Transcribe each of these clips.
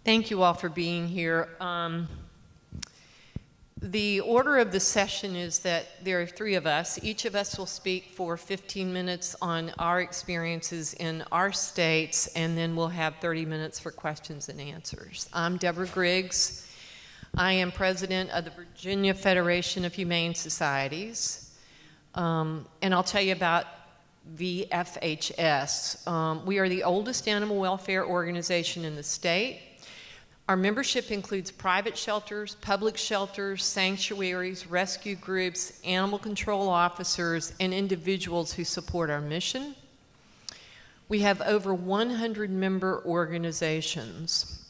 Thank you all for being here. The order of the session is that there are three of us. Each of us will speak for 15 minutes on our experiences in our states, and then we'll have 30 minutes for questions and answers. I'm Deborah Griggs. I am president of the Virginia Federation of Humane Societies, and I'll tell you about VFHS. We are the oldest animal welfare organization in the state. Our membership includes private shelters, public shelters, sanctuaries, rescue groups, animal control officers, and individuals who support our mission. We have over 100 member organizations.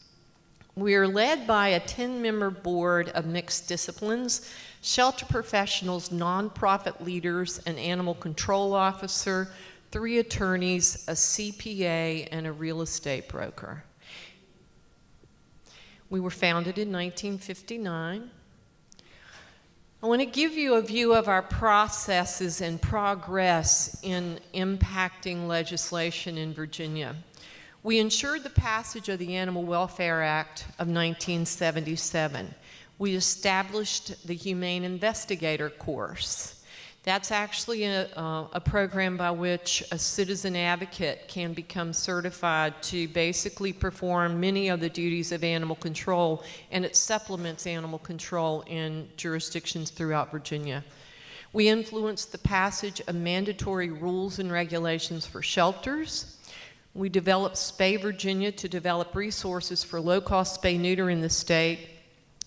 We are led by a 10-member board of mixed disciplines, shelter professionals, nonprofit leaders, an animal control officer, 3 attorneys, a CPA, and a real estate broker. We were founded in 1959. I want to give you a view of our processes and progress in impacting legislation in Virginia. We ensured the passage of the Animal Welfare Act of 1977. We established the Humane Investigator course. That's actually a program by which a citizen advocate can become certified to basically perform many of the duties of animal control, and it supplements animal control in jurisdictions throughout Virginia. We influenced the passage of mandatory rules and regulations for shelters. We developed Spay Virginia to develop resources for low-cost spay-neuter in the state.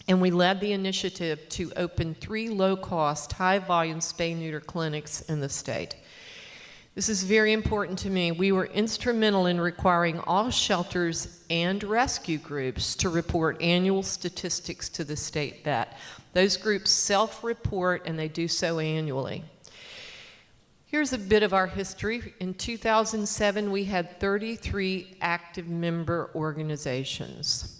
And we led the initiative to open 3 low-cost, high-volume spay-neuter clinics in the state. This is very important to me. We were instrumental in requiring all shelters and rescue groups to report annual statistics to the state vet. Those groups self-report, and they do so annually. Here's a bit of our history. In 2007, we had 33 active member organizations.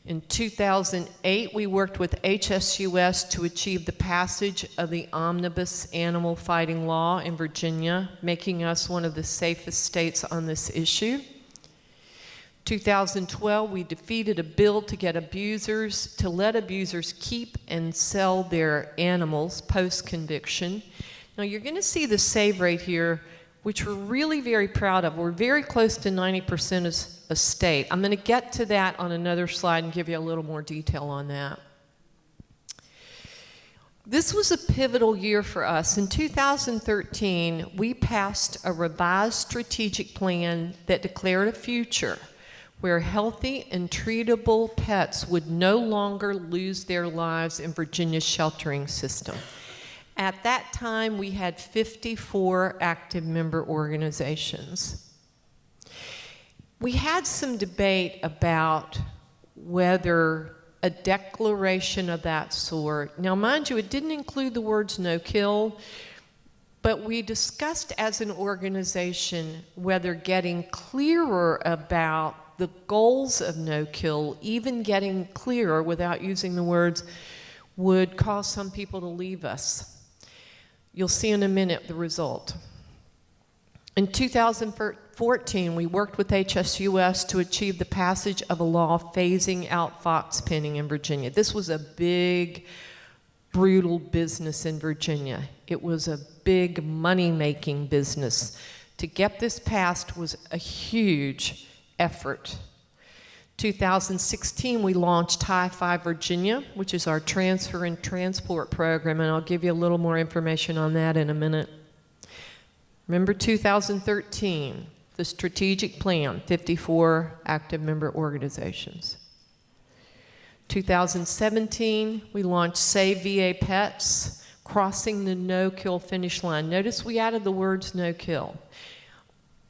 In 2008, we worked with HSUS to achieve the passage of the Omnibus Animal Fighting Law in Virginia, making us one of the safest states on this issue. 2012, we defeated a bill to get abusers, to let abusers keep and sell their animals post-conviction. Now, you're going to see the save rate here, which we're really very proud of. We're very close to 90% as a state. I'm going to get to that on another slide and give you a little more detail on that. This was a pivotal year for us. In 2013, we passed a revised strategic plan that declared a future where healthy and treatable pets would no longer lose their lives in Virginia's sheltering system. At that time, we had 54 active member organizations. We had some debate about whether a declaration of that sort, now mind you, it didn't include the words no kill, but we discussed as an organization whether getting clearer about the goals of no kill, even getting clearer without using the words, would cause some people to leave us. You'll see in a minute the result. In 2014, we worked with HSUS to achieve the passage of a law phasing out fox penning in Virginia. This was a big, brutal business in Virginia. It was a big money-making business. To get this passed was a huge effort. 2016, we launched High-Five Virginia, which is our transfer and transport program, and I'll give you a little more information on that in a minute. Remember 2013, the strategic plan, 54 active member organizations. 2017, we launched Save VA Pets, crossing the no-kill finish line. Notice we added the words no kill.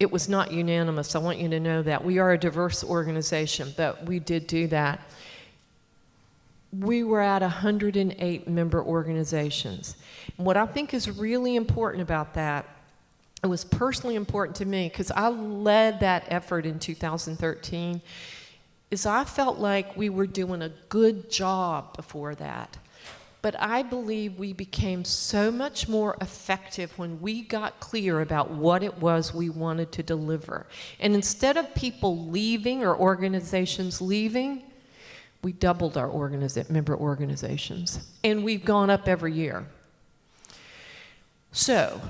It was not unanimous. I want you to know that. We are a diverse organization, but we did do that. We were at 108 member organizations. And what I think is really important about that, it was personally important to me because I led that effort in 2013, is I felt like we were doing a good job before that. But I believe we became so much more effective when we got clear about what it was we wanted to deliver. And instead of people leaving or organizations leaving, We doubled our member organizations, and we've gone up every year. So,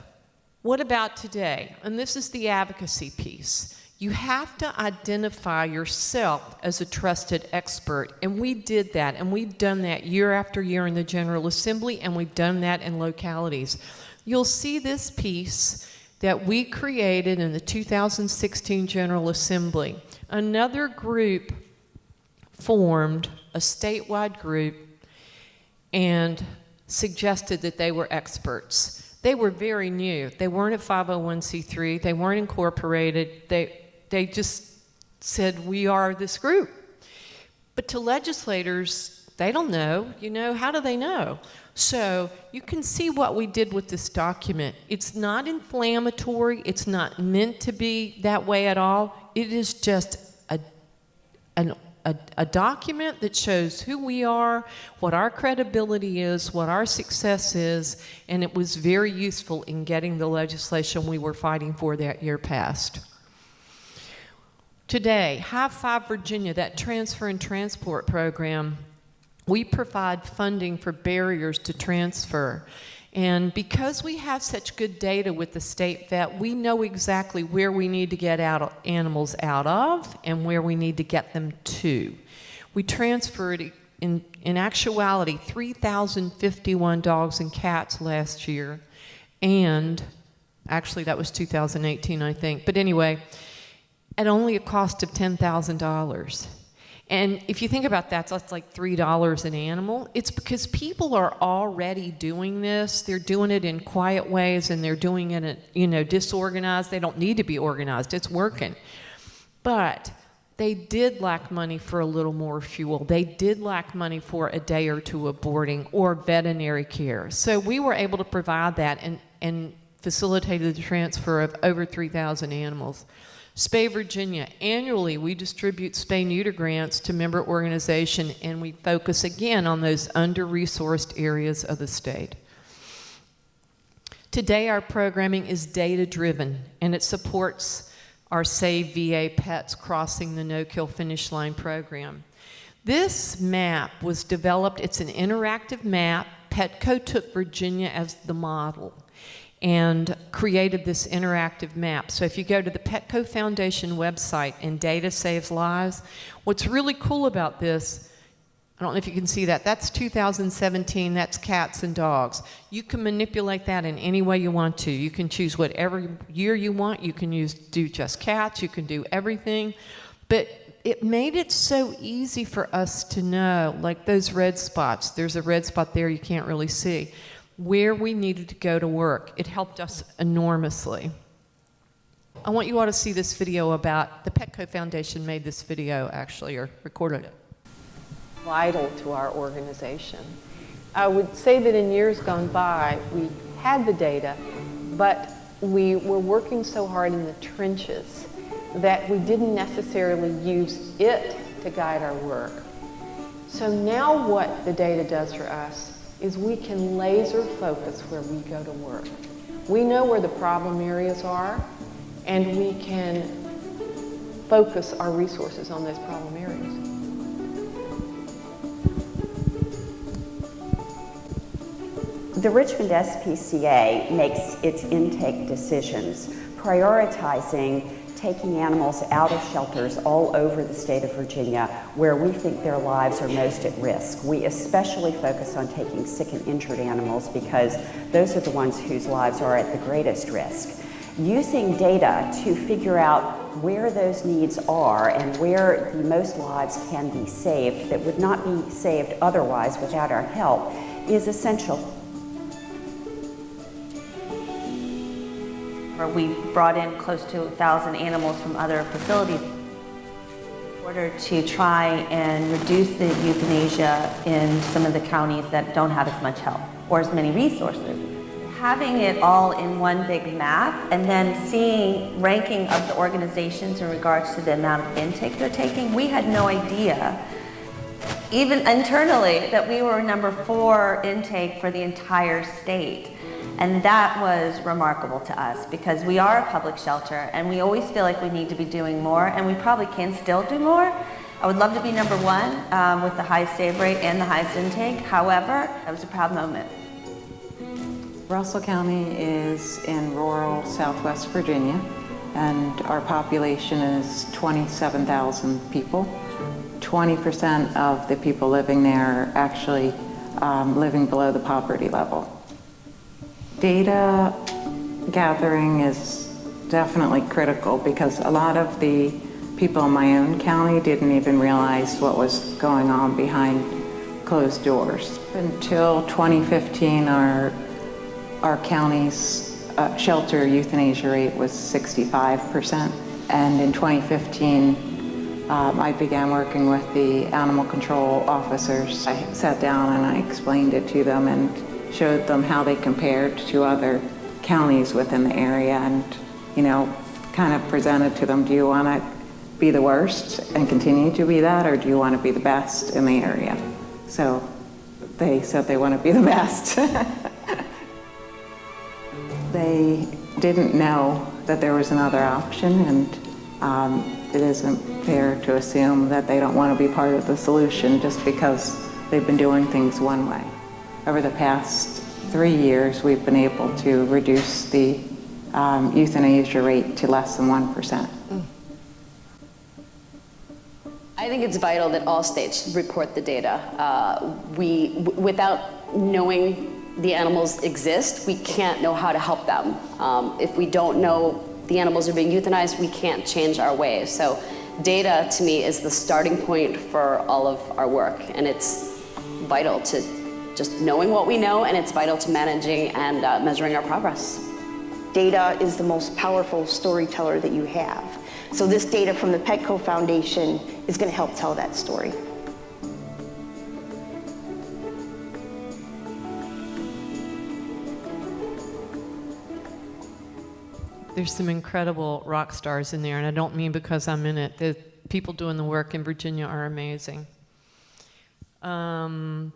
what about today? And this is the advocacy piece. You have to identify yourself as a trusted expert, and we did that, and we've done that year after year in the General Assembly, and we've done that in localities. You'll see this piece that we created in the 2016 General Assembly. Another group formed, a statewide group, and suggested that they were experts. They were very new. They weren't a 501c3. They weren't incorporated. They just said, we are this group. But to legislators, they don't know. You know, how do they know? So you can see what we did with this document. It's not inflammatory. It's not meant to be that way at all. It is just a document that shows who we are, what our credibility is, what our success is, and it was very useful in getting the legislation we were fighting for that year passed. Today, High Five Virginia, that transfer and transport program, we provide funding for barriers to transfer. And because we have such good data with the state vet, we know exactly where we need to get animals out of and where we need to get them to. We transferred, in actuality, 3,051 dogs and cats last year. And actually, that was 2018, I think. But anyway, at only a cost of $10,000. And if you think about that, so that's like $3 an animal. It's because people are already doing this. They're doing it in quiet ways, and they're doing it, disorganized. They don't need to be organized. It's working. But they did lack money for a little more fuel. They did lack money for a day or two of boarding or veterinary care. So we were able to provide that and facilitated the transfer of over 3,000 animals. Spay Virginia, annually we distribute spay-neuter grants to member organization, and we focus again on those under-resourced areas of the state. Today our programming is data-driven, and it supports our Save VA Pets Crossing the No-Kill Finish Line program. This map was developed, it's an interactive map. Petco took Virginia as the model and created this interactive map. So if you go to the Petco Foundation website and Data Saves Lives, what's really cool about this, I don't know if you can see that, that's 2017, that's cats and dogs. You can manipulate that in any way you want to. You can choose whatever year you want. You can do just cats, you can do everything. But it made it so easy for us to know, like those red spots, there's a red spot there you can't really see, where we needed to go to work. It helped us enormously. I want you all to see this video about, the Petco Foundation made this video actually, or recorded it. Vital to our organization. I would say that in years gone by, we had the data, but we were working so hard in the trenches that we didn't necessarily use it to guide our work. So now what the data does for us is we can laser focus where we go to work. We know where the problem areas are, and we can focus our resources on those problem areas. The Richmond SPCA makes its intake decisions, prioritizing taking animals out of shelters all over the state of Virginia where we think their lives are most at risk. We especially focus on taking sick and injured animals because those are the ones whose lives are at the greatest risk. Using data to figure out where those needs are and where the most lives can be saved that would not be saved otherwise without our help is essential. We brought in close to 1,000 animals from other facilities in order to try and reduce the euthanasia in some of the counties that don't have as much help or as many resources. Having it all in one big map and then seeing ranking of the organizations in regards to the amount of intake they're taking, we had no idea, even internally, that we were number 4 intake for the entire state. And that was remarkable to us because we are a public shelter and we always feel like we need to be doing more, and we probably can still do more. I would love to be number one with the highest save rate and the highest intake. However, that was a proud moment. Russell County is in rural Southwest Virginia, and our population is 27,000 people. 20% of the people living there are actually living below the poverty level. Data gathering is definitely critical because a lot of the people in my own county didn't even realize what was going on behind closed doors. Until 2015, our county's shelter euthanasia rate was 65%. And in 2015, I began working with the animal control officers. I sat down and I explained it to them and showed them how they compared to other counties within the area and, kind of presented to them, do you want to be the worst and continue to be that, or do you want to be the best in the area? So they said they want to be the best. They didn't know that there was another option, and it isn't fair to assume that they don't want to be part of the solution just because they've been doing things one way. Over the past 3 years, we've been able to reduce the euthanasia rate to less than 1%. I think it's vital that all states report the data. Without knowing the animals exist, we can't know how to help them. If we don't know the animals are being euthanized, we can't change our ways. So data, to me, is the starting point for all of our work, and it's vital to just knowing what we know, and it's vital to managing and measuring our progress. Data is the most powerful storyteller that you have. So this data from the Petco Foundation is going to help tell that story. There's some incredible rock stars in there, and I don't mean because I'm in it. The people doing the work in Virginia are amazing.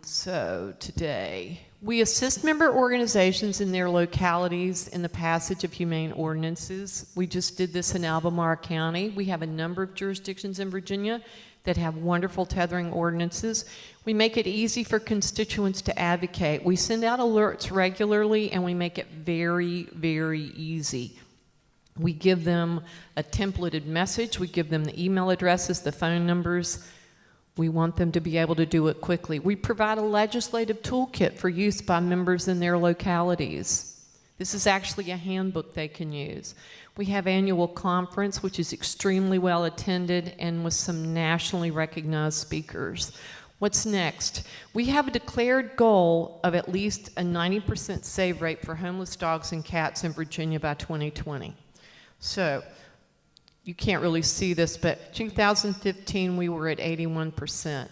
So today, we assist member organizations in their localities in the passage of humane ordinances. We just did this in Albemarle County. We have a number of jurisdictions in Virginia that have wonderful tethering ordinances. We make it easy for constituents to advocate. We send out alerts regularly, and we make it very, very easy. We give them a templated message. We give them the email addresses, the phone numbers. We want them to be able to do it quickly. We provide a legislative toolkit for use by members in their localities. This is actually a handbook they can use. We have annual conference, which is extremely well attended and with some nationally recognized speakers. What's next? We have a declared goal of at least a 90% save rate for homeless dogs and cats in Virginia by 2020. So, you can't really see this, but 2015 we were at 81%.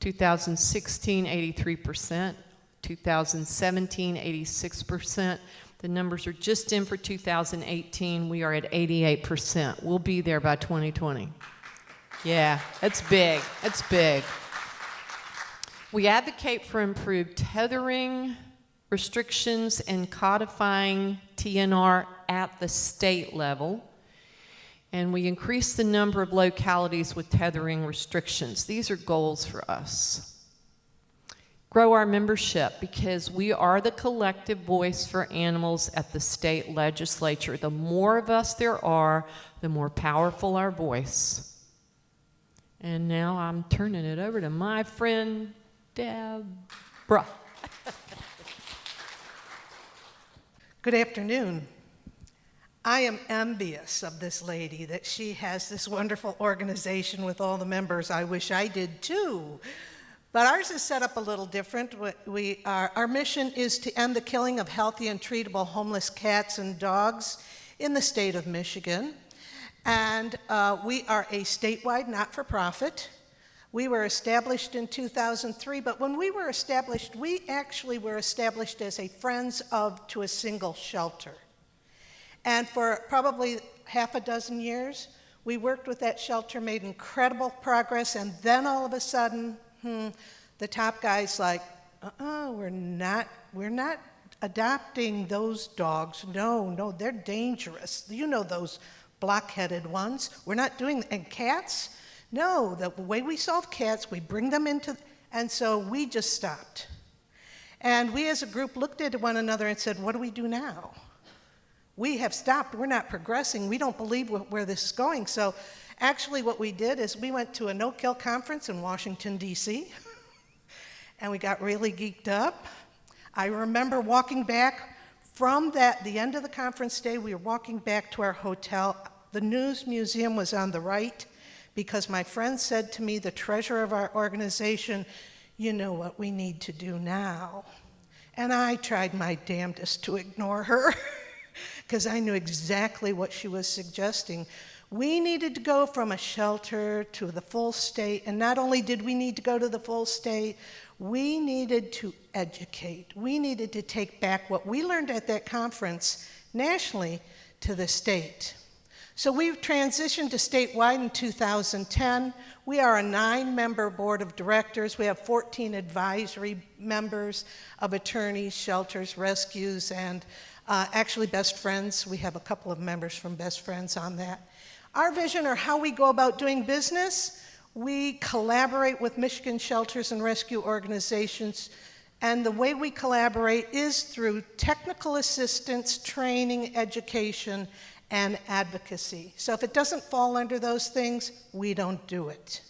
2016, 83%. 2017, 86%. The numbers are just in for 2018. We are at 88%. We'll be there by 2020. Yeah, that's big. That's big. We advocate for improved tethering, restrictions, and codifying TNR at the state level. And we increase the number of localities with tethering restrictions. These are goals for us. Grow our membership because we are the collective voice for animals at the state legislature. The more of us there are, the more powerful our voice. And now I'm turning it over to my friend, Deborah. Good afternoon. I am envious of this lady that she has this wonderful organization with all the members. I wish I did too. But ours is set up a little different. Our mission is to end the killing of healthy and treatable homeless cats and dogs in the state of Michigan. And we are a statewide not-for-profit. We were established in 2003, but when we were established, we actually were established as a Friends of to a Single Shelter. And for probably half a dozen years, we worked with that shelter, made incredible progress, and then all of a sudden, the top guy's like, we're not adopting those dogs. No, they're dangerous. You know those block-headed ones. We're not doing, and cats? No, the way we solve cats, we bring them into, and so we just stopped. And we as a group looked at one another and said, what do we do now? We have stopped, we're not progressing, we don't believe where this is going. So actually what we did is we went to a no-kill conference in Washington, D.C., and we got really geeked up. I remember walking back from the end of the conference day, we were walking back to our hotel. The News Museum was on the right because my friend said to me, the treasurer of our organization, you know what we need to do now. And I tried my damnedest to ignore her because I knew exactly what she was suggesting. We needed to go from a shelter to the full state, and not only did we need to go to the full state, we needed to educate. We needed to take back what we learned at that conference nationally to the state. So we've transitioned to statewide in 2010. We are a 9-member board of directors. We have 14 advisory members of attorneys, shelters, rescues, and actually Best Friends. We have a couple of members from Best Friends on that. Our vision, or how we go about doing business, we collaborate with Michigan shelters and rescue organizations, and the way we collaborate is through technical assistance, training, education, and advocacy. So if it doesn't fall under those things, we don't do it.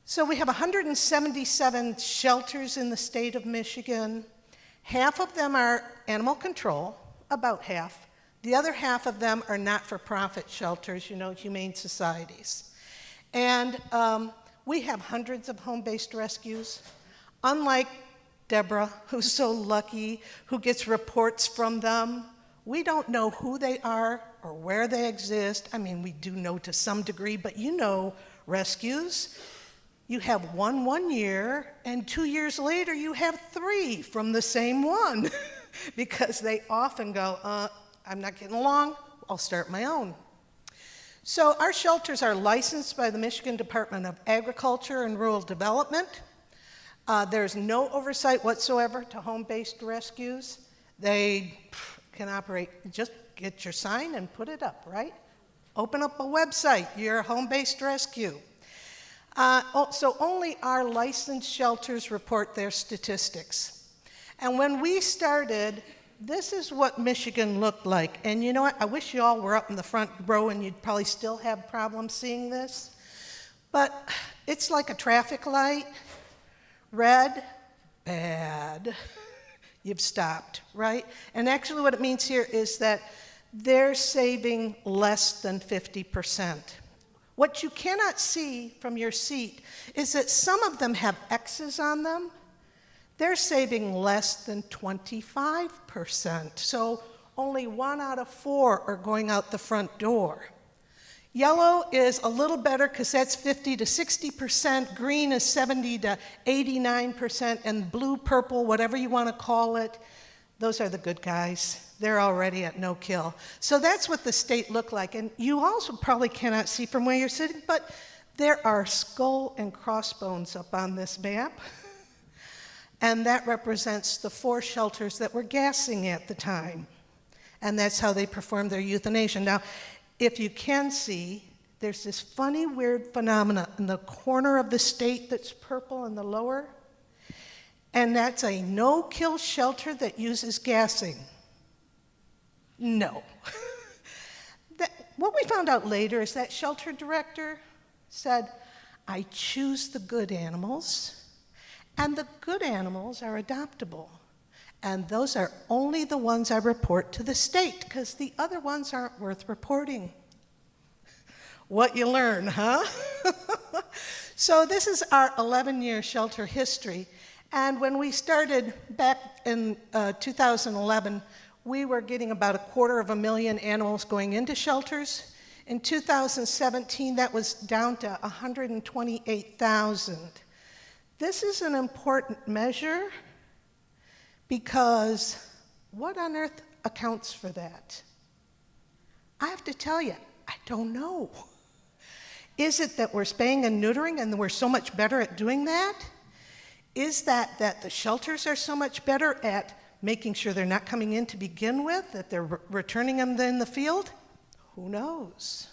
So we have 177 shelters in the state of Michigan. Half of them are animal control, about half. The other half of them are not-for-profit shelters, humane societies. And we have hundreds of home-based rescues. Unlike Deborah, who's so lucky, who gets reports from them, we don't know who they are or where they exist. I mean, we do know to some degree, but rescues. You have one year, and 2 years later, you have 3 from the same one because they often go, I'm not getting along, I'll start my own. So our shelters are licensed by the Michigan Department of Agriculture and Rural Development. There's no oversight whatsoever to home-based rescues. They can operate, just get your sign and put it up, right? Open up a website, you're a home-based rescue. So only our licensed shelters report their statistics. And when we started, this is what Michigan looked like. And you know what? I wish you all were up in the front row and you'd probably still have problems seeing this. But it's like a traffic light. Red, bad. You've stopped, right? And actually what it means here is that they're saving less than 50%. What you cannot see from your seat is that some of them have X's on them. They're saving less than 25%. So only 1 out of 4 are going out the front door. Yellow is a little better because that's 50 to 60%, green is 70 to 89%, and blue, purple, whatever you want to call it, those are the good guys. They're already at no kill. So that's what the state looked like. And you also probably cannot see from where you're sitting, but there are skull and crossbones up on this map. And that represents the 4 shelters that were gassing at the time. And that's how they performed their euthanasia. Now, if you can see, there's this funny, weird phenomena in the corner of the state that's purple in the lower, and that's a no-kill shelter that uses gassing. No. What we found out later is that shelter director said, I choose the good animals, and the good animals are adoptable. And those are only the ones I report to the state, because the other ones aren't worth reporting. What you learn, huh? So this is our 11-year shelter history. And when we started back in 2011, we were getting about 250,000 animals going into shelters. In 2017, that was down to 128,000. This is an important measure because what on earth accounts for that? I have to tell you, I don't know. Is it that we're spaying and neutering and we're so much better at doing that? Is that the shelters are so much better at making sure they're not coming in to begin with, that they're returning them in the field? Who knows?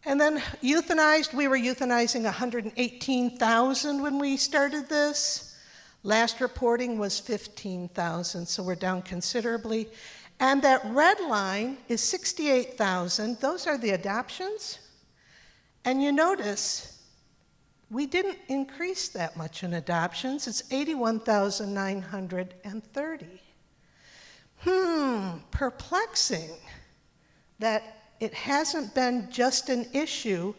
And then euthanized, we were euthanizing 118,000 when we started this. Last reporting was 15,000, so we're down considerably. And that red line is 68,000. Those are the adoptions. And you notice we didn't increase that much in adoptions. It's 81,930. Perplexing that it hasn't been just an issue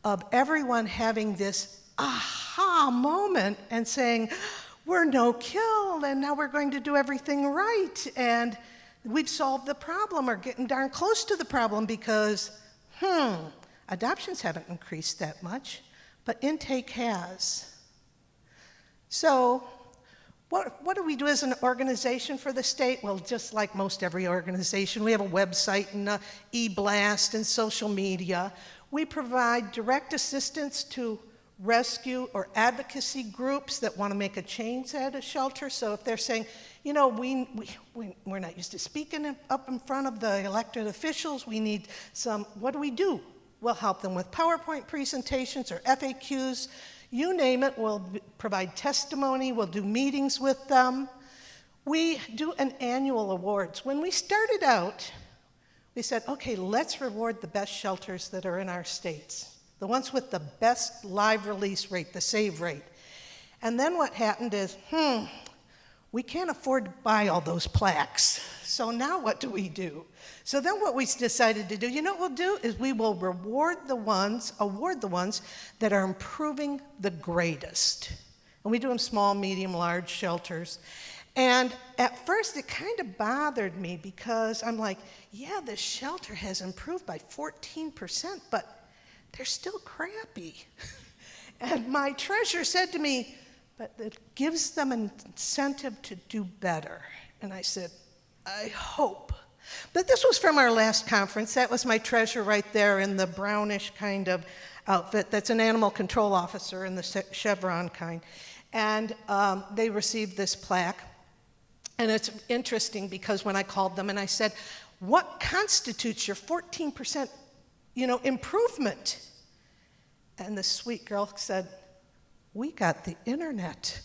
of everyone having this aha moment and saying, we're no kill, and now we're going to do everything right, and we've solved the problem or getting darn close to the problem because, adoptions haven't increased that much, but intake has. So, what do we do as an organization for the state? Well, just like most every organization, we have a website and a e-blast and social media. We provide direct assistance to rescue or advocacy groups that want to make a change at a shelter. So if they're saying, you know, we're not used to speaking up in front of the elected officials, we need some, what do? We'll help them with PowerPoint presentations or FAQs. You name it, we'll provide testimony, we'll do meetings with them. We do an annual awards. When we started out, we said, okay, let's reward the best shelters that are in our states, the ones with the best live release rate, the save rate. And then what happened is, we can't afford to buy all those plaques. So now what do? So then what we decided to do, you know what we'll do, is we will award the ones that are improving the greatest. And we do them small, medium, large shelters. And at first it kind of bothered me because I'm like, yeah, this shelter has improved by 14%, but they're still crappy. And my treasurer said to me, but it gives them an incentive to do better. And I said, I hope. But this was from our last conference. That was my treasurer right there in the brownish kind of outfit. That's an animal control officer in the chevron kind. And they received this plaque. And it's interesting because when I called them and I said, what constitutes your 14% improvement? And the sweet girl said, we got the internet.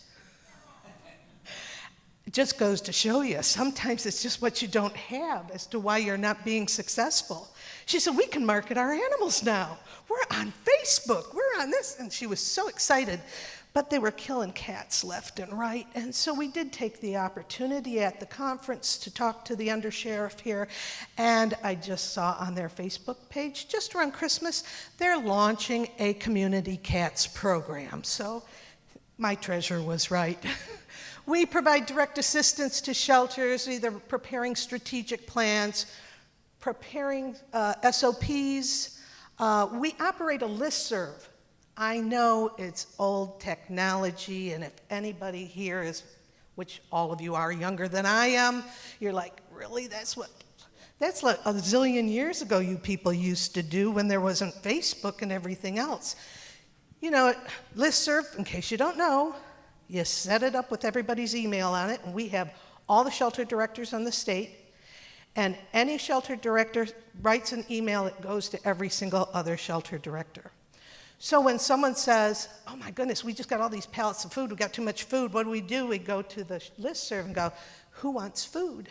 It just goes to show you, sometimes it's just what you don't have as to why you're not being successful. She said, we can market our animals now. We're on Facebook, we're on this. And she was so excited, but they were killing cats left and right. And so we did take the opportunity at the conference to talk to the undersheriff here. And I just saw on their Facebook page, just around Christmas, they're launching a community cats program. So my treasurer was right. We provide direct assistance to shelters, either preparing strategic plans, preparing SOPs. We operate a listserv. I know it's old technology, and if anybody here is, which all of you are younger than I am, you're like, really? That's like a zillion years ago you people used to do when there wasn't Facebook and everything else. You know, listserv, in case you don't know, you set it up with everybody's email on it, and we have all the shelter directors on the state, and any shelter director writes an email that goes to every single other shelter director. So when someone says, oh my goodness, we just got all these pallets of food, we got too much food, what do? We go to the listserv and go, who wants food?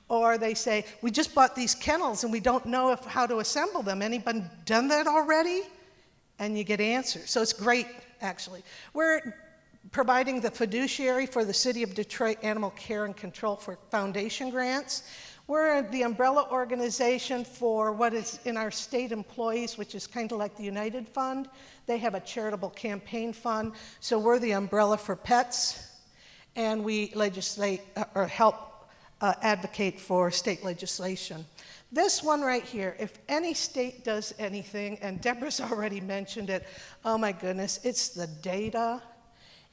Or they say, we just bought these kennels and we don't know how to assemble them. Anybody done that already? And you get answers. So it's great, actually. We're providing the fiduciary for the City of Detroit Animal Care and Control for Foundation grants. We're the umbrella organization for what is in our state employees, which is kind of like the United Fund. They have a charitable campaign fund. So we're the umbrella for pets, and we legislate or help advocate for state legislation. This one right here, if any state does anything, and Deborah's already mentioned it, oh my goodness, it's the data.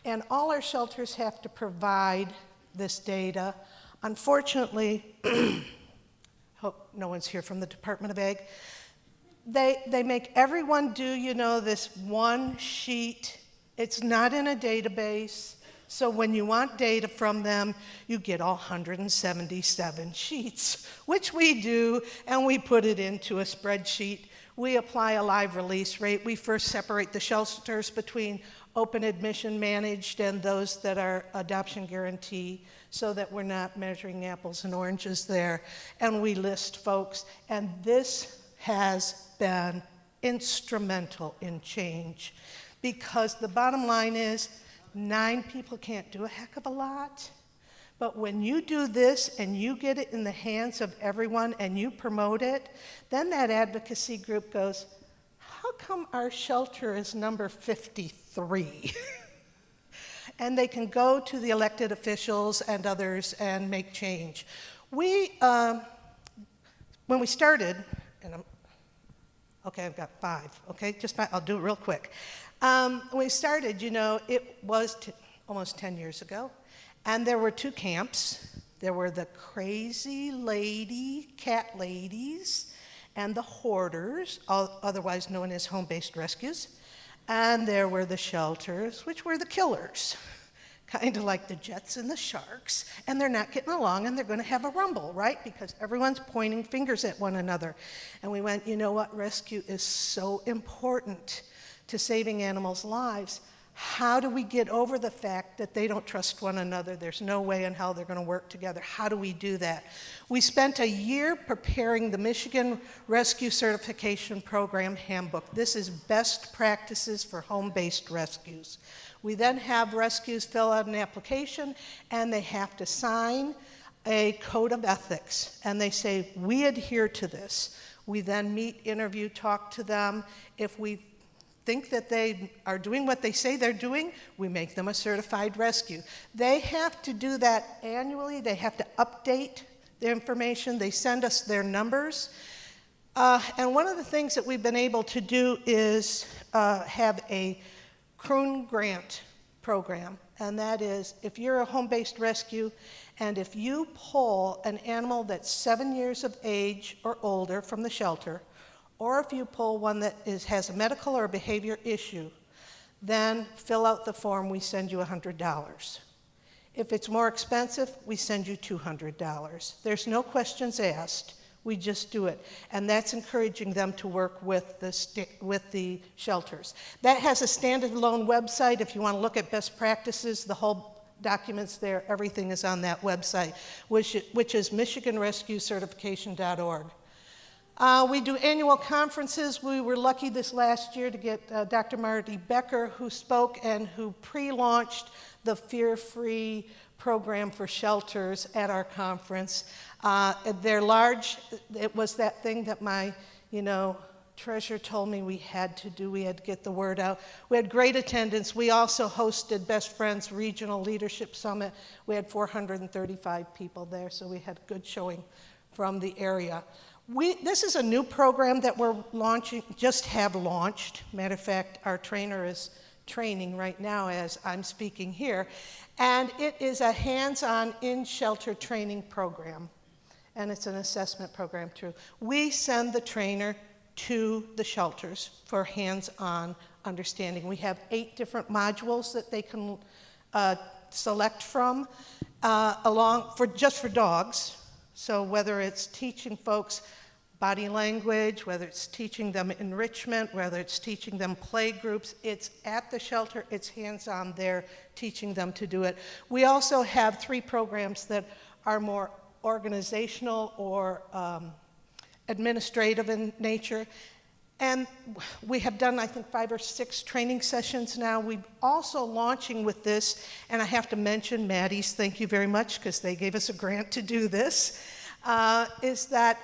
And all our shelters have to provide this data. Unfortunately, hope no one's here from the Department of Ag, they make everyone do, this one sheet. It's not in a database, so when you want data from them, you get all 177 sheets, which we do, and we put it into a spreadsheet. We apply a live release rate. We first separate the shelters between open admission managed and those that are adoption guarantee, so that we're not measuring apples and oranges there. And we list folks, and this has been instrumental in change, because the bottom line is 9 people can't do a heck of a lot. But when you do this and you get it in the hands of everyone and you promote it, then that advocacy group goes, how come our shelter is number 53? And they can go to the elected officials and others and make change. When we started, and I've got 5, okay, I'll do it real quick. When we started, it was almost 10 years ago. And there were 2 camps. There were the crazy cat ladies and the hoarders, otherwise known as home-based rescues. And there were the shelters, which were the killers, kind of like the Jets and the Sharks. And they're not getting along, and they're going to have a rumble, right? Because everyone's pointing fingers at one another. And we went, you know what? Rescue is so important to saving animals' lives. How do we get over the fact that they don't trust one another? There's no way in hell they're going to work together. How do we do that? We spent a year preparing the Michigan Rescue Certification Program Handbook. This is best practices for home-based rescues. We then have rescues fill out an application, and they have to sign a code of ethics, and they say, we adhere to this. We then meet, interview, talk to them. If we think that they are doing what they say they're doing, we make them a certified rescue. They have to do that annually. They have to update their information. They send us their numbers. And one of the things that we've been able to do is have a Crone grant program. And that is, if you're a home-based rescue, and if you pull an animal that's 7 years of age or older from the shelter, or if you pull one that has a medical or a behavior issue, then fill out the form, we send you $100. If it's more expensive, we send you $200. There's no questions asked, we just do it. And that's encouraging them to work with the shelters. That has a standalone website. If you want to look at best practices, the whole documents there, everything is on that website, which is michiganrescuecertification.org. We do annual conferences. We were lucky this last year to get Dr. Marty Becker, who spoke and who pre-launched the Fear-Free program for shelters at our conference. They're large. It was that thing that my, treasurer told me we had to do. We had to get the word out. We had great attendance. We also hosted Best Friends Regional Leadership Summit. We had 435 people there, so we had a good showing from the area. This is a new program that we're launching, just have launched. Matter of fact, our trainer is training right now as I'm speaking here. And it is a hands-on in-shelter training program. And it's an assessment program too. We send the trainer to the shelters for hands-on understanding. We have 8 different modules that they can select from, just for dogs. So whether it's teaching folks body language, whether it's teaching them enrichment, whether it's teaching them play groups, it's at the shelter, it's hands-on there, teaching them to do it. We also have 3 programs that are more organizational or administrative in nature. And we have done, I think, 5 or 6 training sessions now. We're also launching with this, and I have to mention Maddie's, thank you very much, because they gave us a grant to do this, is that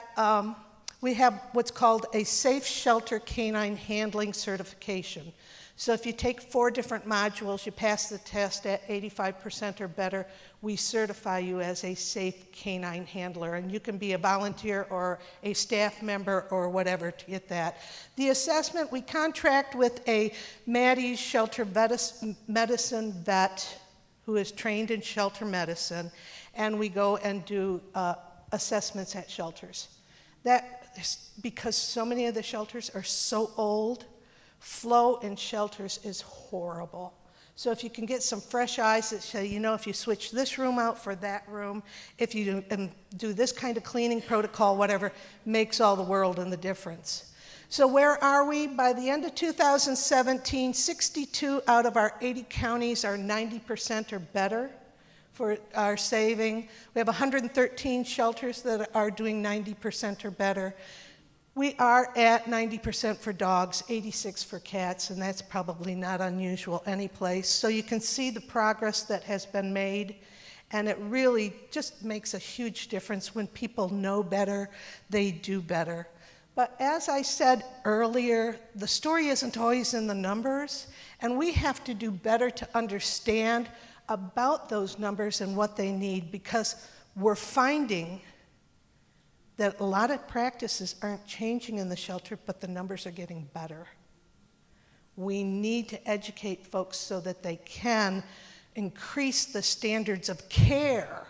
we have what's called a Safe Shelter Canine Handling Certification. So if you take 4 different modules, you pass the test at 85% or better, we certify you as a safe canine handler. And you can be a volunteer or a staff member or whatever to get that. The assessment, we contract with a Maddie's shelter medicine vet who is trained in shelter medicine, and we go and do assessments at shelters. That is because so many of the shelters are so old. Flow in shelters is horrible. So if you can get some fresh eyes that say, if you switch this room out for that room, if you do this kind of cleaning protocol, whatever, makes all the world and the difference. So where are we? By the end of 2017, 62 out of our 80 counties are 90% or better for our saving. We have 113 shelters that are doing 90% or better. We are at 90% for dogs, 86 for cats, and that's probably not unusual anyplace. So you can see the progress that has been made, and it really just makes a huge difference. When people know better, they do better. But as I said earlier, the story isn't always in the numbers, and we have to do better to understand about those numbers and what they need, because we're finding that a lot of practices aren't changing in the shelter, but the numbers are getting better. We need to educate folks so that they can increase the standards of care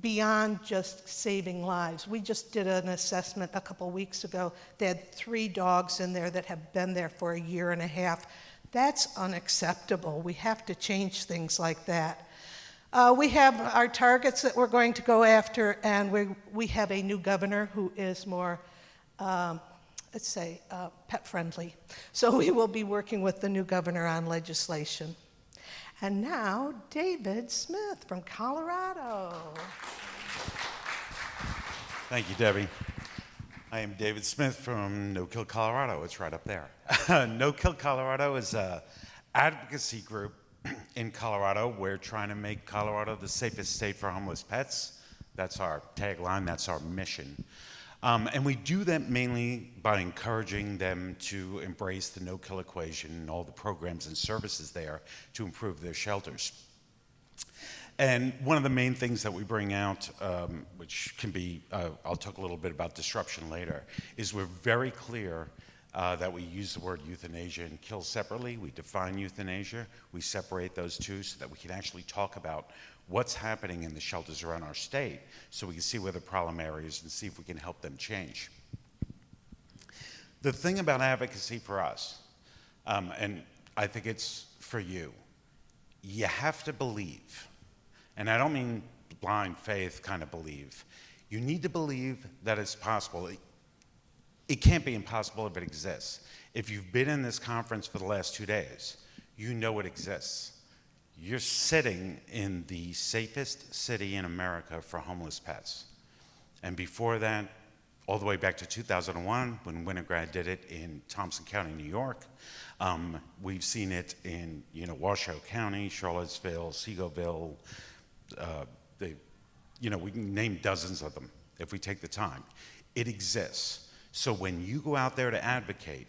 beyond just saving lives. We just did an assessment a couple weeks ago. They had 3 dogs in there that have been there for a year and a half. That's unacceptable. We have to change things like that. We have our targets that we're going to go after, and we have a new governor who is more, let's say, pet-friendly. So we will be working with the new governor on legislation. And now, David Smith from Colorado. Thank you, Debbie. I am David Smith from No Kill Colorado. It's right up there. No Kill Colorado is an advocacy group in Colorado. We're trying to make Colorado the safest state for homeless pets. That's our tagline, that's our mission. And we do that mainly by encouraging them to embrace the no-kill equation and all the programs and services there to improve their shelters. And one of the main things that we bring out, which can be, I'll talk a little bit about disruption later, is we're very clear that we use the word euthanasia and kill separately. We define euthanasia. We separate those two so that we can actually talk about what's happening in the shelters around our state so we can see where the problem areas and see if we can help them change. The thing about advocacy for us, and I think it's for you, you have to believe. And I don't mean blind faith kind of believe. You need to believe that it's possible. It can't be impossible if it exists. If you've been in this conference for the last 2 days, you know it exists. You're sitting in the safest city in America for homeless pets. And before that, all the way back to 2001, when Winograd did it in Thompson County, New York, we've seen it in Washoe County, Charlottesville, Seagoville. We can name dozens of them if we take the time. It exists. So when you go out there to advocate,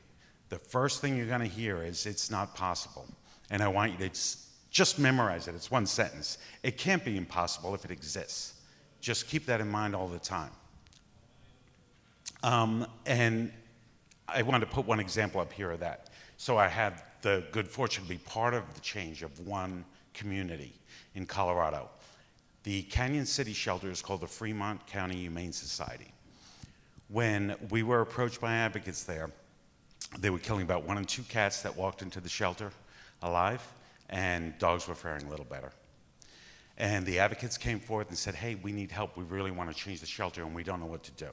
the first thing you're going to hear is it's not possible. And I want you to just memorize it. It's one sentence. It can't be impossible if it exists. Just keep that in mind all the time. And I wanted to put one example up here of that. So I had the good fortune to be part of the change of one community in Colorado. The Canyon City shelter is called the Fremont County Humane Society. When we were approached by advocates there, they were killing about 1 and 2 cats that walked into the shelter alive, and dogs were faring a little better. And the advocates came forth and said, hey, we need help. We really want to change the shelter, and we don't know what to do.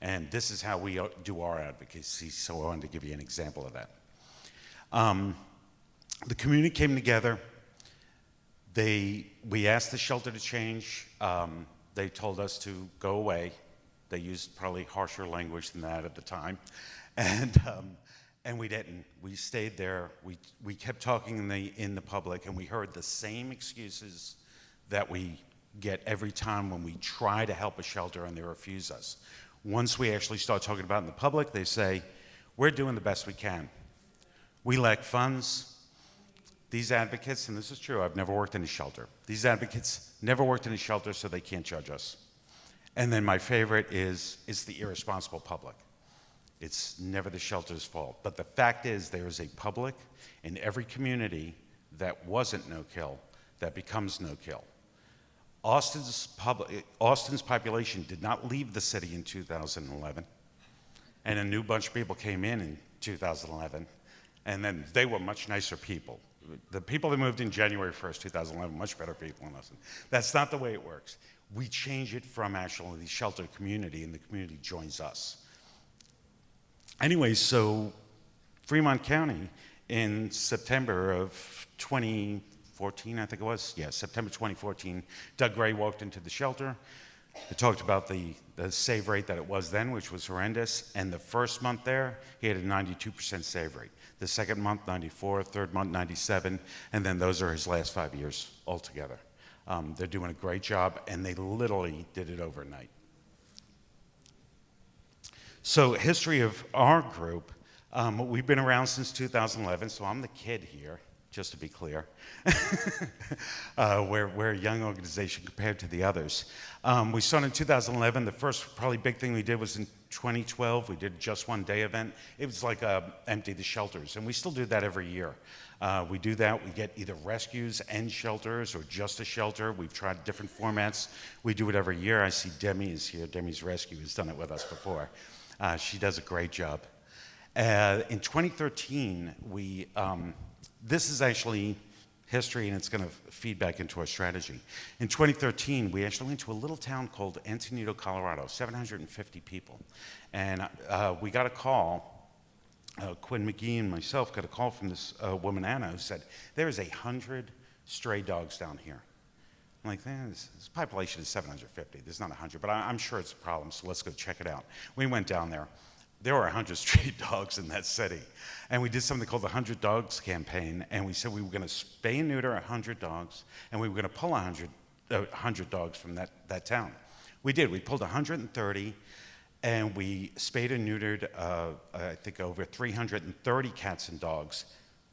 And this is how we do our advocacy, so I wanted to give you an example of that. The community came together. We asked the shelter to change. They told us to go away. They used probably harsher language than that at the time. And we didn't. We stayed there. We kept talking in the public, and we heard the same excuses that we get every time when we try to help a shelter and they refuse us. Once we actually start talking about it in the public, they say, we're doing the best we can. We lack funds. These advocates, and this is true, I've never worked in a shelter. These advocates never worked in a shelter, so they can't judge us. And then my favorite is the irresponsible public. It's never the shelter's fault. But the fact is, there is a public in every community that wasn't no-kill that becomes no-kill. Austin's population did not leave the city in 2011, and a new bunch of people came in 2011, and then they were much nicer people. The people that moved in January 1st, 2011, much better people than us. That's not the way it works. We change it from actually the shelter community, and the community joins us. Anyway, so Fremont County in September of 2014, I think it was, yeah, September 2014, Doug Gray walked into the shelter. He talked about the save rate that it was then, which was horrendous, and the first month there, he had a 92% save rate. The second month, 94, third month, 97, and then those are his last 5 years altogether. They're doing a great job, and they literally did it overnight. So, history of our group, we've been around since 2011, so I'm the kid here, just to be clear. We're a young organization compared to the others. We started in 2011. The first probably big thing we did was in 2012. We did just one day event. It was like empty the shelters, and we still do that every year. We do that. We get either rescues and shelters or just a shelter. We've tried different formats. We do it every year. I see Demi is here. Demi's Rescue has done it with us before. She does a great job. In 2013, this is actually history, and it's going to feed back into our strategy. In 2013, we actually went to a little town called Antonito, Colorado, 750 people. And we got a call, Quinn McGee and myself got a call from this woman, Anna, who said, there is 100 stray dogs down here. I'm like, this population is 750. There's not 100, but I'm sure it's a problem, so let's go check it out. We went down there. There were 100 stray dogs in that city. And we did something called the 100 Dogs campaign, and we said we were going to spay and neuter 100 dogs, and we were going to pull 100 dogs from that town. We did. We pulled 130, and we spayed and neutered, I think, over 330 cats and dogs.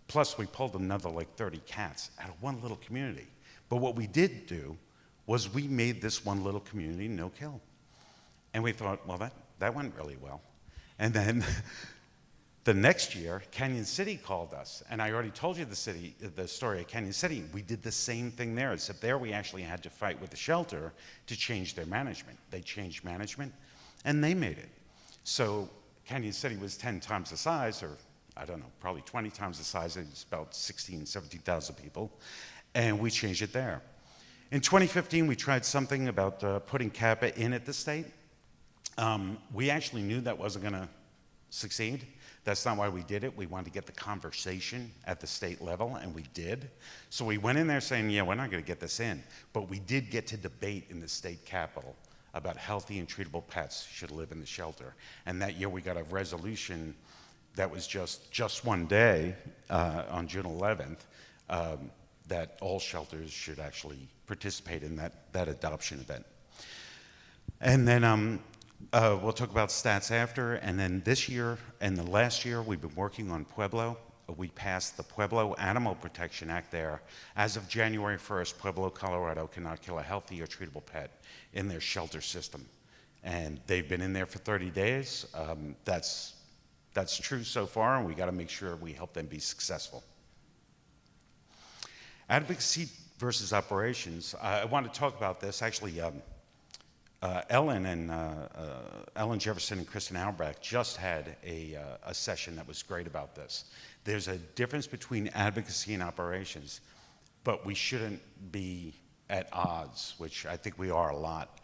Plus, we pulled another like 30 cats out of one little community. But what we did do was we made this one little community no-kill. And we thought, well, that went really well. And then the next year, Canyon City called us. And I already told you the story of Canyon City. We did the same thing there, except there we actually had to fight with the shelter to change their management. They changed management, and they made it. So Canyon City was 10 times the size, or I don't know, probably 20 times the size. It's about 16,000, 17,000 people. And we changed it there. In 2015, we tried something about putting CAPA in at the state. We actually knew that wasn't going to succeed. That's not why we did it. We wanted to get the conversation at the state level, and we did. So we went in there saying, yeah, we're not going to get this in. But we did get to debate in the state capitol about healthy and treatable pets should live in the shelter. And that year we got a resolution that was just one day, on June 11th, that all shelters should actually participate in that adoption event. And then we'll talk about stats after. And then this year and the last year, we've been working on Pueblo. We passed the Pueblo Animal Protection Act there. As of January 1st, Pueblo, Colorado cannot kill a healthy or treatable pet in their shelter system. And they've been in there for 30 days. That's true so far, and we got to make sure we help them be successful. Advocacy versus operations. I want to talk about this. Actually, Ellen Jefferson and Kristen Auerbach just had a session that was great about this. There's a difference between advocacy and operations, but we shouldn't be at odds, which I think we are a lot.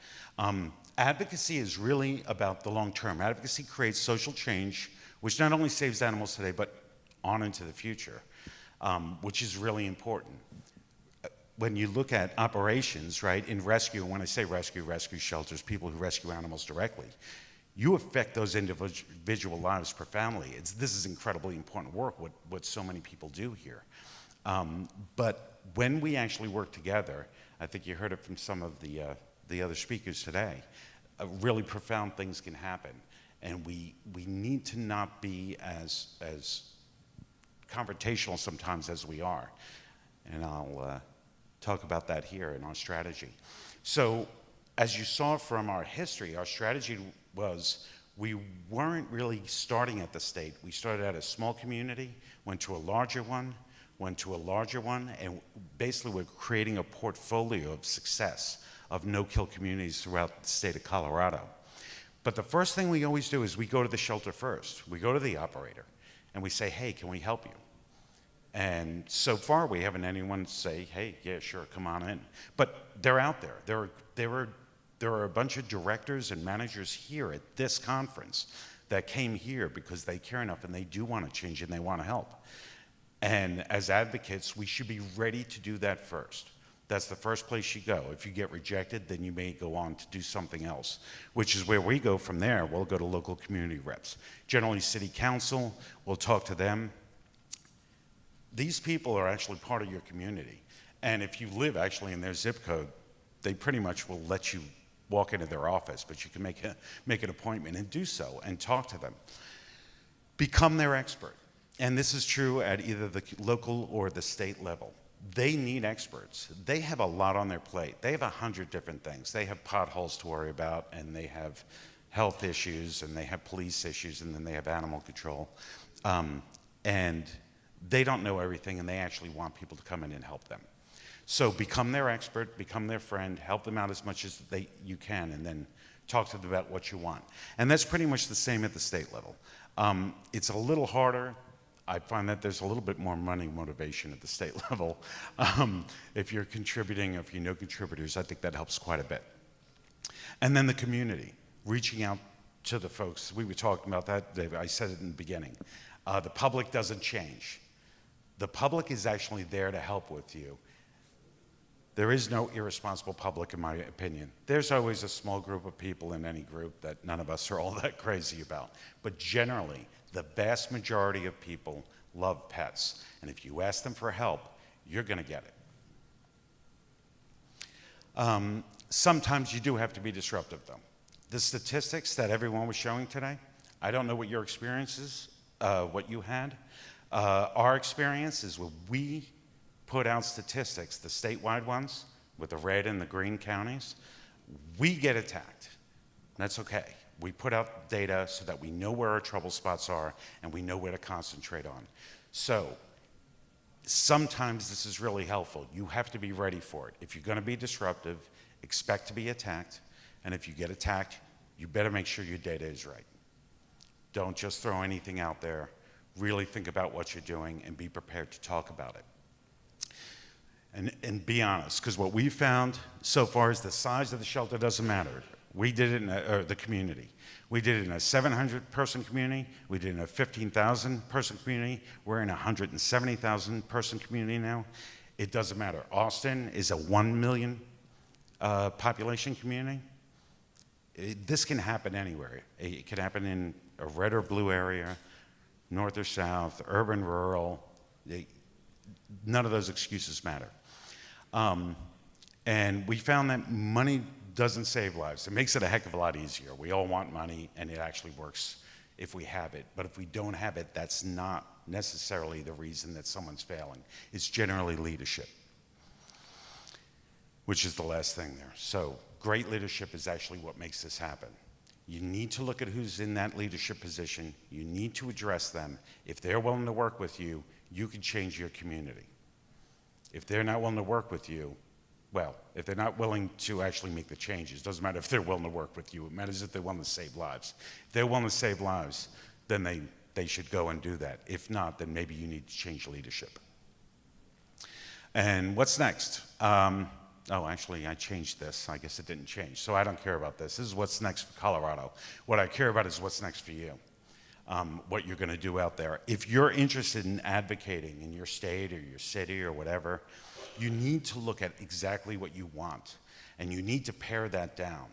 Advocacy is really about the long term. Advocacy creates social change, which not only saves animals today, but on into the future, which is really important. When you look at operations, right, in rescue, and when I say rescue shelters, people who rescue animals directly, you affect those individual lives profoundly. This is incredibly important work, what so many people do here. But when we actually work together, I think you heard it from some of the other speakers today, really profound things can happen. And we need to not be as confrontational sometimes as we are. And I'll talk about that here in our strategy. So as you saw from our history, our strategy was we weren't really starting at the state. We started at a small community, went to a larger one, and basically we're creating a portfolio of success of no-kill communities throughout the state of Colorado. But the first thing we always do is we go to the shelter first. We go to the operator, and we say, hey, can we help you? And so far, we haven't anyone say, hey, yeah, sure, come on in. But they're out there. There are a bunch of directors and managers here at this conference that came here because they care enough and they do want to change and they want to help. And as advocates, we should be ready to do that first. That's the first place you go. If you get rejected, then you may go on to do something else, which is where we go from there. We'll go to local community reps. Generally, city council, we'll talk to them. These people are actually part of your community. And if you live actually in their zip code, they pretty much will let you walk into their office, but you can make an appointment and do so and talk to them. Become their expert. And this is true at either the local or the state level. They need experts. They have a lot on their plate. They have 100 different things. They have potholes to worry about, and they have health issues, and they have police issues, and then they have animal control. And they don't know everything, and they actually want people to come in and help them. So become their expert, become their friend, help them out as much as you can, and then talk to them about what you want. And that's pretty much the same at the state level. It's a little harder. I find that there's a little bit more money motivation at the state level. If you're contributing, if you know contributors, I think that helps quite a bit. And then the community, reaching out to the folks. We were talking about that, David. I said it in the beginning. The public doesn't change. The public is actually there to help with you. There is no irresponsible public, in my opinion. There's always a small group of people in any group that none of us are all that crazy about. But generally, the vast majority of people love pets. And if you ask them for help, you're going to get it. Sometimes you do have to be disruptive, though. The statistics that everyone was showing today, I don't know what your experience is, what you had. Our experience is when we put out statistics, the statewide ones, with the red and the green counties, we get attacked. That's okay. We put out data so that we know where our trouble spots are and we know where to concentrate on. So sometimes this is really helpful. You have to be ready for it. If you're going to be disruptive, expect to be attacked. And if you get attacked, you better make sure your data is right. Don't just throw anything out there. Really think about what you're doing and be prepared to talk about it. And be honest, because what we found so far is the size of the shelter doesn't matter. We did it in the community. We did it in a 700-person community. We did it in a 15,000-person community. We're in a 170,000-person community now. It doesn't matter. Austin is a 1 million population community. This can happen anywhere. It can happen in a red or blue area, north or south, urban, rural. None of those excuses matter. And we found that money doesn't save lives. It makes it a heck of a lot easier. We all want money, and it actually works if we have it. But if we don't have it, that's not necessarily the reason that someone's failing. It's generally leadership, which is the last thing there. So great leadership is actually what makes this happen. You need to look at who's in that leadership position. You need to address them. If they're willing to work with you, you can change your community. If they're not willing to work with you, well, if they're not willing to actually make the changes, doesn't matter if they're willing to work with you. It matters if they're willing to save lives. If they're willing to save lives, then they should go and do that. If not, then maybe you need to change leadership. And what's next? Oh, actually, I changed this. I guess it didn't change. So I don't care about this. This is what's next for Colorado. What I care about is what's next for you. What you're going to do out there. If you're interested in advocating in your state or your city or whatever, you need to look at exactly what you want, and you need to pare that down.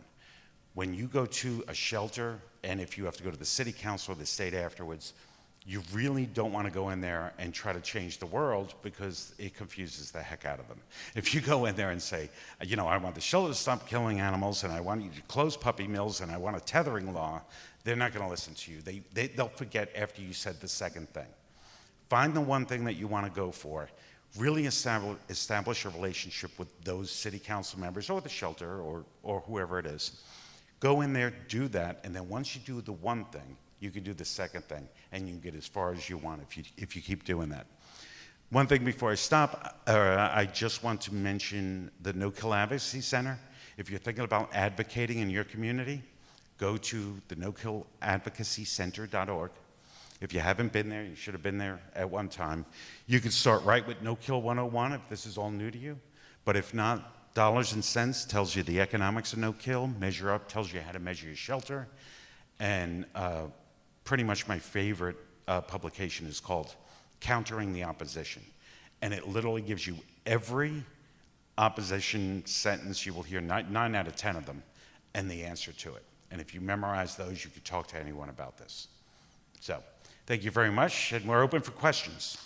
When you go to a shelter, and if you have to go to the city council or the state afterwards, you really don't want to go in there and try to change the world because it confuses the heck out of them. If you go in there and say, you know, I want the shelter to stop killing animals, and I want you to close puppy mills, and I want a tethering law, they're not going to listen to you. They'll forget after you said the second thing. Find the one thing that you want to go for. Really establish a relationship with those city council members or the shelter or whoever it is. Go in there, do that, and then once you do the one thing, you can do the second thing, and you can get as far as you want if you keep doing that. One thing before I stop, I just want to mention the No Kill Advocacy Center. If you're thinking about advocating in your community, go to the nokilladvocacycenter.org. If you haven't been there, you should have been there at one time. You can start right with No Kill 101 if this is all new to you. But if not, dollars and cents tells you the economics of no kill. Measure Up tells you how to measure your shelter. And pretty much my favorite publication is called Countering the Opposition. And it literally gives you every opposition sentence you will hear, 9 out of 10 of them, and the answer to it. And if you memorize those, you can talk to anyone about this. So, thank you very much, and we're open for questions.